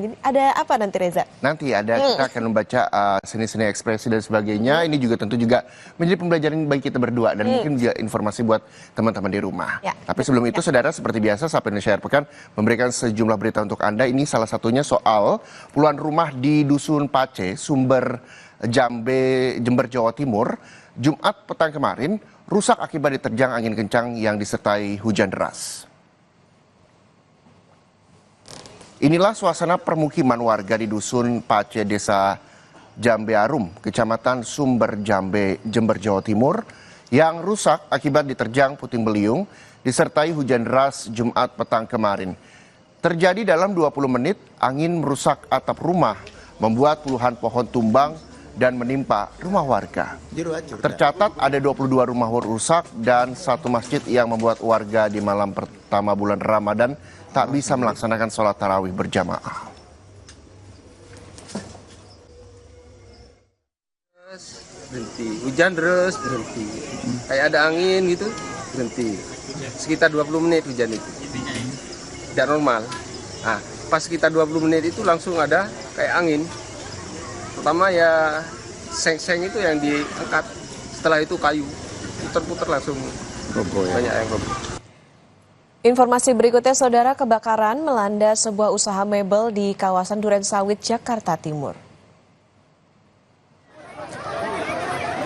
gini. Ada apa nanti, Reza? Nanti kita akan membaca seni-seni ekspresi dan sebagainya. Ini juga tentu juga menjadi pembelajaran bagi kita berdua dan mungkin juga informasi buat teman-teman di rumah. Ya, Tapi sebelum itu, saudara, seperti biasa, Sapa Indonesia Akhir Pekan memberikan sejumlah berita untuk Anda. Ini salah satunya soal puluhan rumah di Dusun Pace, Sumber Jambe, Jember, Jawa Timur, Jumat petang kemarin rusak akibat diterjang angin kencang yang disertai hujan deras. Inilah suasana permukiman warga di Dusun Pace, Desa Jambe Arum, Kecamatan Sumber Jambe, Jember, Jawa Timur, yang rusak akibat diterjang puting beliung disertai hujan deras Jumat petang kemarin. Terjadi dalam 20 menit, angin merusak atap rumah, membuat puluhan pohon tumbang dan menimpa rumah warga. Tercatat ada 22 rumah rusak dan satu masjid yang membuat warga di malam pertama bulan Ramadan tak bisa melaksanakan sholat tarawih berjamaah. Berhenti, hujan deras berhenti, kayak ada angin gitu berhenti, sekitar 20 menit hujan itu, tidak normal. Nah, pas sekitar 20 menit itu langsung ada kayak angin, pertama ya seng-seng itu yang diangkat, setelah itu kayu, puter-puter langsung roboh ya. Banyak yang roboh. Informasi berikutnya, saudara, kebakaran melanda sebuah usaha mebel di kawasan Durensawit, Jakarta Timur.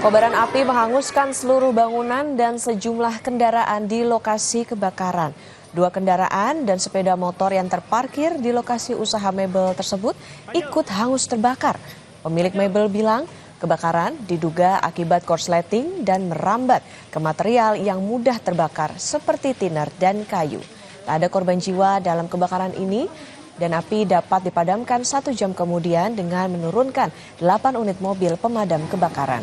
Kobaran api menghanguskan seluruh bangunan dan sejumlah kendaraan di lokasi kebakaran. 2 kendaraan dan sepeda motor yang terparkir di lokasi usaha mebel tersebut ikut hangus terbakar. Pemilik mebel bilang kebakaran diduga akibat korsleting dan merambat ke material yang mudah terbakar seperti tiner dan kayu. Tak ada korban jiwa dalam kebakaran ini dan api dapat dipadamkan 1 jam kemudian dengan menurunkan 8 unit mobil pemadam kebakaran.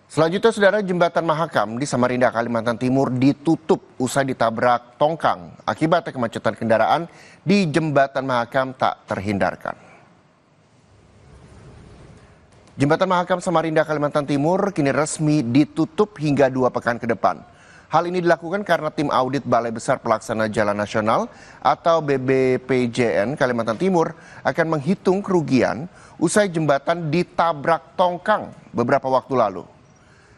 Selanjutnya, saudara, jembatan Mahakam di Samarinda, Kalimantan Timur ditutup usai ditabrak tongkang. Akibatnya kemacetan kendaraan di jembatan Mahakam tak terhindarkan. Jembatan Mahakam Samarinda, Kalimantan Timur kini resmi ditutup hingga 2 pekan ke depan. Hal ini dilakukan karena tim audit Balai Besar Pelaksana Jalan Nasional atau BBPJN Kalimantan Timur akan menghitung kerugian usai jembatan ditabrak tongkang beberapa waktu lalu.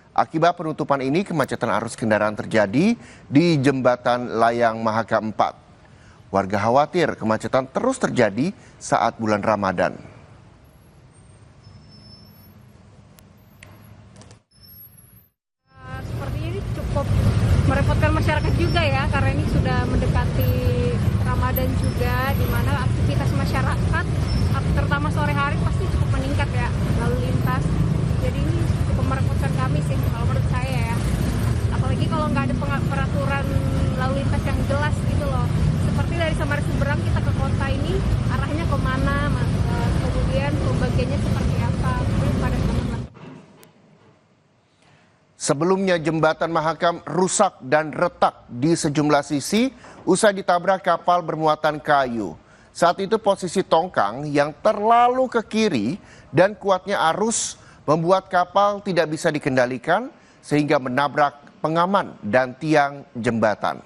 Akibat penutupan ini, kemacetan arus kendaraan terjadi di Jembatan Layang Mahakam 4. Warga khawatir kemacetan terus terjadi saat bulan Ramadan. Sepertinya ini cukup merepotkan masyarakat juga ya, karena ini sudah mendekati Ramadan juga, di mana aktivitas masyarakat, terutama sore hari pasti cukup meningkat ya, lalu lintas. Jadi ini cukup merepotkan kami sih kalau menurut saya ya. Apalagi kalau nggak ada peraturan lalu lintas yang jelas gitu loh. Seperti dari Samarinda Seberang kita ke kota ini arahnya kemana, kemudian pembagiannya seperti apa, pada teman-teman. Sebelumnya jembatan Mahakam rusak dan retak di sejumlah sisi usai ditabrak kapal bermuatan kayu. Saat itu posisi tongkang yang terlalu ke kiri dan kuatnya arus membuat kapal tidak bisa dikendalikan sehingga menabrak pengaman dan tiang jembatan.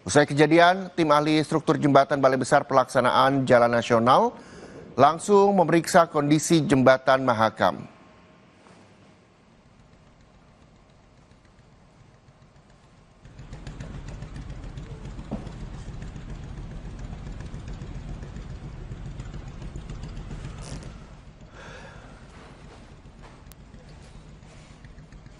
Usai kejadian, tim ahli struktur jembatan Balai Besar Pelaksanaan Jalan Nasional langsung memeriksa kondisi jembatan Mahakam.